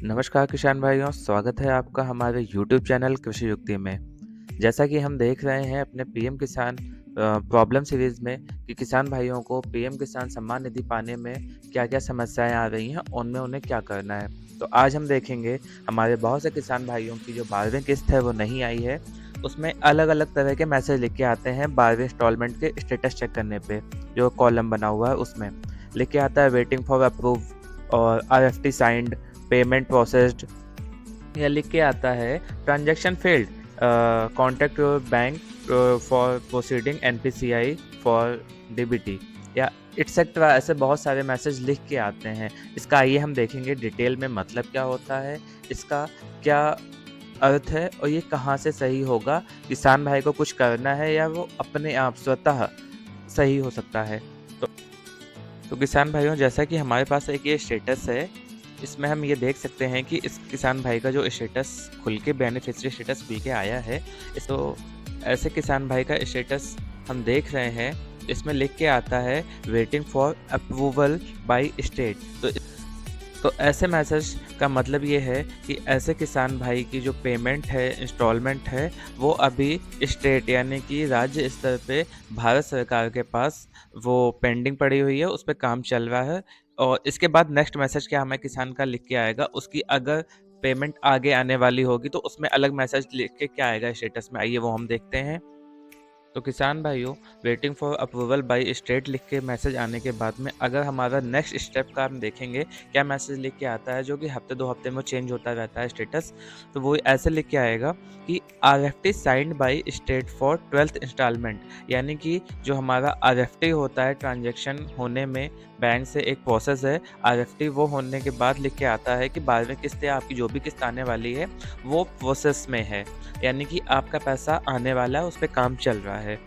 नमस्कार किसान भाइयों, स्वागत है आपका हमारे यूट्यूब चैनल कृषि युक्ति में। जैसा कि हम देख रहे हैं अपने पीएम किसान प्रॉब्लम सीरीज़ में कि किसान भाइयों को पीएम किसान सम्मान निधि पाने में क्या-क्या समस्याएँ आ रही हैं, उनमें उन्हें क्या करना है। तो आज हम देखेंगे हमारे बहुत से किसान भाइयों की जो 12वीं किस्त है वो नहीं आई है, उसमें अलग-अलग तरह के मैसेज लिख के आते हैं 12वीं इंस्टॉलमेंट के स्टेटस चेक करने पे, जो कॉलम बना हुआ है उसमें। लिख के आता है वेटिंग फॉर अप्रूव और आरएफटी साइंड, पेमेंट प्रोसेस्ड या लिख के आता है transaction failed, contact your bank for proceeding NPCI for DBT या एटसेट्रा। ऐसे बहुत सारे मैसेज लिख के आते हैं। इसका आइए हम देखेंगे डिटेल में मतलब क्या होता है, इसका क्या अर्थ है और ये कहाँ से सही होगा। किसान भाई को कुछ करना है या वो अपने आप स्वतः सही हो सकता है। तो, तो किसान भाइयों, जैसा कि हमारे पास एक ये स्टेटस है, इसमें हम ये देख सकते हैं कि इस किसान भाई का जो स्टेटस खुल के बेनिफिशियरी स्टेटस खुल के आया है, तो ऐसे किसान भाई का स्टेटस हम देख रहे हैं। इसमें लिख के आता है waiting for approval by state. तो ऐसे मैसेज का मतलब ये है कि ऐसे किसान भाई की जो पेमेंट है, इंस्टॉलमेंट है, वो अभी स्टेट यानी कि राज्य स्तर पे भारत सरकार के पास वो पेंडिंग पड़ी हुई है, उस पे काम चल रहा है। और इसके बाद नेक्स्ट मैसेज क्या हमें किसान का लिख के आएगा, उसकी अगर पेमेंट आगे आने वाली होगी तो उसमें अलग मैसेज लिख के क्या आएगा स्टेटस में, आइए वो हम देखते हैं। तो किसान भाइयों, waiting for approval by state लिख के मैसेज आने के बाद में अगर हमारा नेक्स्ट स्टेप का हम देखेंगे क्या मैसेज लिख के आता है, जो कि हफ्ते 2 हफ्ते में चेंज होता रहता है स्टेटस। तो वो ऐसे लिख के आएगा कि RFT signed by state for 12th instalment, यानी कि जो हमारा आरएफटी होता है ट्रांजैक्शन होने में बैंक से एक प्रोसेस है। आरएफटी वो होने के बाद लिख के आता है कि 12वीं किस्त या आपकी जो भी किस्त आने वाली है वो प्रोसेस में है, यानी कि आपका पैसा आने वाला है, उस पे काम चल रहा है।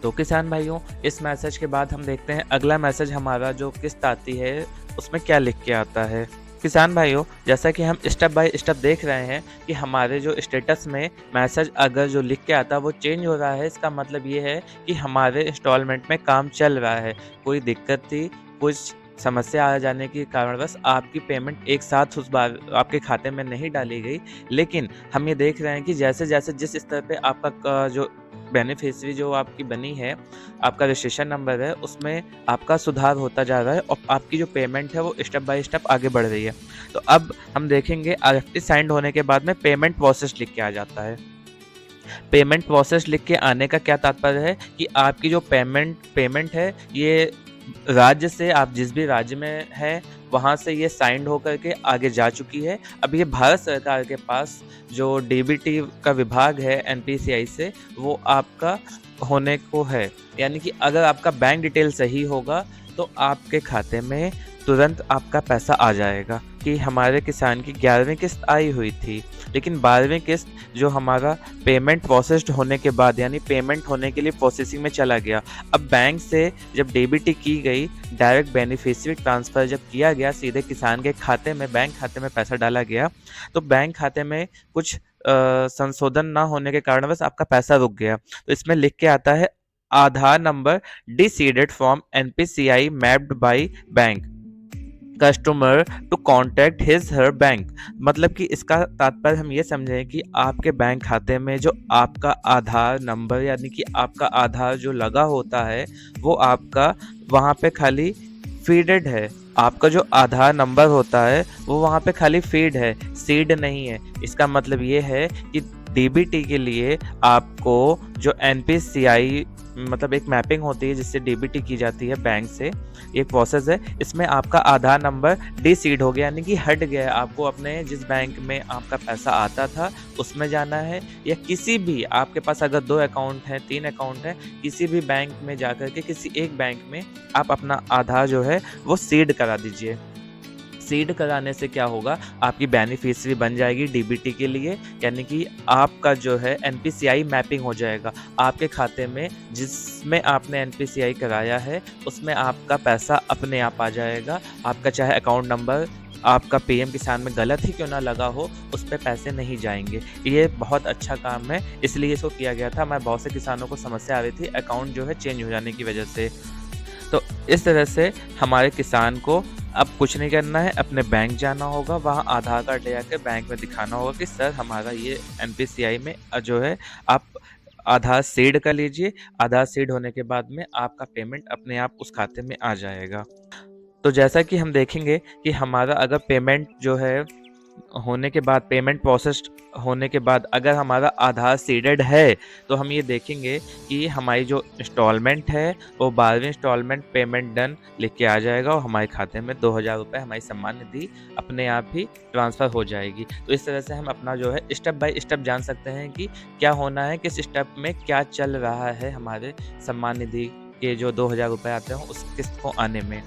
तो किसान भाइयों, इस मैसेज के बाद हम देखते हैं अगला मैसेज हमारा जो किस्त आती है उसमें क्या लिख के आता है। किसान भाइयों, जैसा कि हम स्टेप बाय स्टेप देख रहे हैं कि हमारे जो स्टेटस में मैसेज अगर जो लिख के आता है वो चेंज हो रहा है, इसका मतलब ये है कि हमारे इंस्टॉलमेंट में काम चल रहा है। कोई दिक्कत थी, कुछ समस्या आ जाने के कारणवश आपकी पेमेंट एक साथ उस बार आपके खाते में नहीं डाली गई, लेकिन हम ये देख रहे हैं कि जैसे-जैसे जिस स्तर पे आपका जो बेनिफिशियरी जो आपकी बनी है, आपका रजिस्ट्रेशन नंबर है, उसमें आपका सुधार होता जा रहा है और आपकी जो पेमेंट है वो स्टेप बाय स्टेप आगे बढ़ रही है। तो अब हम देखेंगे आरएफटी साइंड होने के बाद में पेमेंट प्रोसेस लिख के आ जाता है। पेमेंट प्रोसेस लिख के आने का क्या तात्पर्य है कि आपकी जो पेमेंट है, ये राज्य से, आप जिस भी राज्य में हैं वहाँ से ये साइंड होकर के आगे जा चुकी है। अब ये भारत सरकार के पास जो डीबीटी का विभाग है एनपीसीआई से, वो आपका होने को है। यानी कि अगर आपका बैंक डिटेल सही होगा तो आपके खाते में तुरंत आपका पैसा आ जाएगा। कि हमारे किसान की 11वीं किस्त आई हुई थी, लेकिन 12वीं किस्त जो हमारा पेमेंट प्रोसेस्ड होने के बाद, यानी पेमेंट होने के लिए प्रोसेसिंग में चला गया। अब बैंक से जब डीबीटी की गई, डायरेक्ट बेनिफिशियरी ट्रांसफ़र जब किया गया, सीधे किसान के खाते में, बैंक खाते में पैसा डाला गया, तो बैंक खाते में कुछ संशोधन ना होने के कारणवश आपका पैसा रुक गया। तो इसमें लिख के आता है Aadhaar number decided from NPCI mapped by bank customer to contact his her bank. मतलब कि इसका तात्पर्य हम ये समझें कि आपके बैंक खाते में जो आपका आधार नंबर, यानी कि आपका आधार जो लगा होता है, वो आपका वहाँ पे खाली फीडेड है। आपका जो आधार नंबर होता है वो वहाँ पे खाली फीड है, सीड नहीं है। इसका मतलब ये है कि डीबीटी के लिए आपको जो एनपीसीआई, मतलब एक मैपिंग होती है जिससे डीबीटी की जाती है बैंक से, एक प्रोसेस है। इसमें आपका आधार नंबर डिसीड हो गया, यानी कि हट गया। आपको अपने जिस बैंक में आपका पैसा आता था उसमें जाना है, या किसी भी, आपके पास अगर 2 अकाउंट हैं, 3 अकाउंट हैं, किसी भी बैंक में जाकर के किसी एक बैंक में आप अपना आधार जो है वो सीड करा दीजिए। सीड कराने से क्या होगा, आपकी बेनिफिशियरी बन जाएगी डीबीटी के लिए, यानी कि आपका जो है एनपीसीआई मैपिंग हो जाएगा। आपके खाते में जिसमें आपने एनपीसीआई कराया है उसमें आपका पैसा अपने आप आ जाएगा। आपका चाहे अकाउंट नंबर आपका पीएम किसान में गलत ही क्यों ना लगा हो, उस पे पैसे नहीं जाएंगे। ये बहुत अच्छा काम है, इसलिए इसको किया गया था। मैं बहुत से किसानों को समस्या आ रही थी अकाउंट जो है चेंज हो जाने की वजह से। तो इस तरह से हमारे किसान को अब कुछ नहीं करना है, अपने बैंक जाना होगा, वहाँ आधार कार्ड ले जाके बैंक में दिखाना होगा कि सर हमारा ये एनपीसीआई में जो है आप आधार सीड कर लीजिए। आधार सीड होने के बाद में आपका पेमेंट अपने आप उस खाते में आ जाएगा। तो जैसा कि हम देखेंगे कि हमारा अगर पेमेंट जो है होने के बाद पेमेंट प्रोसेस्ड होने के बाद अगर हमारा आधार सीडेड है, तो हम ये देखेंगे कि हमारी जो इंस्टॉलमेंट है, वो 12वीं इंस्टॉलमेंट पेमेंट डन लिख के आ जाएगा और हमारे खाते में 2000 रुपए हमारी सम्मान निधि अपने आप ही ट्रांसफ़र हो जाएगी। तो इस तरह से हम अपना जो है स्टेप बाय स्टेप जान सकते हैं कि क्या होना है, किस स्टेप में क्या चल रहा है हमारे सम्मान निधि के जो 2000 रुपए आते हैं, उस किस्त को आने में।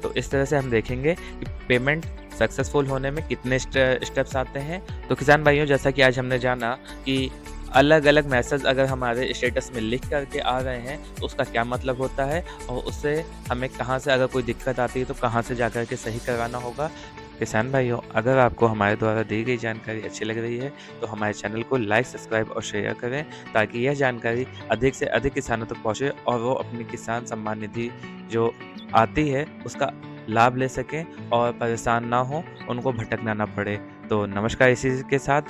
तो इस तरह से हम देखेंगे कि पेमेंट सक्सेसफुल होने में कितने स्टेप्स आते हैं। तो किसान भाइयों, जैसा कि आज हमने जाना कि अलग-अलग मैसेज अगर हमारे स्टेटस में लिख कर के आ रहे हैं, तो उसका क्या मतलब होता है और उससे हमें कहाँ से अगर कोई दिक्कत आती है, तो कहाँ से जाकर के सही करवाना होगा। किसान भाइयों, अगर आपको हमारे द्वारा दी गई जानकारी अच्छी लग रही है, तो हमारे चैनल को लाइक, सब्सक्राइब और शेयर करें, ताकि यह जानकारी अधिक से अधिक किसानों तक पहुँचे और वो अपनी किसान सम्मान निधि जो आती है, उसका लाभ ले सकें और परेशान ना हों, उनको भटकना ना पड़े। तो नमस्कार इसी के साथ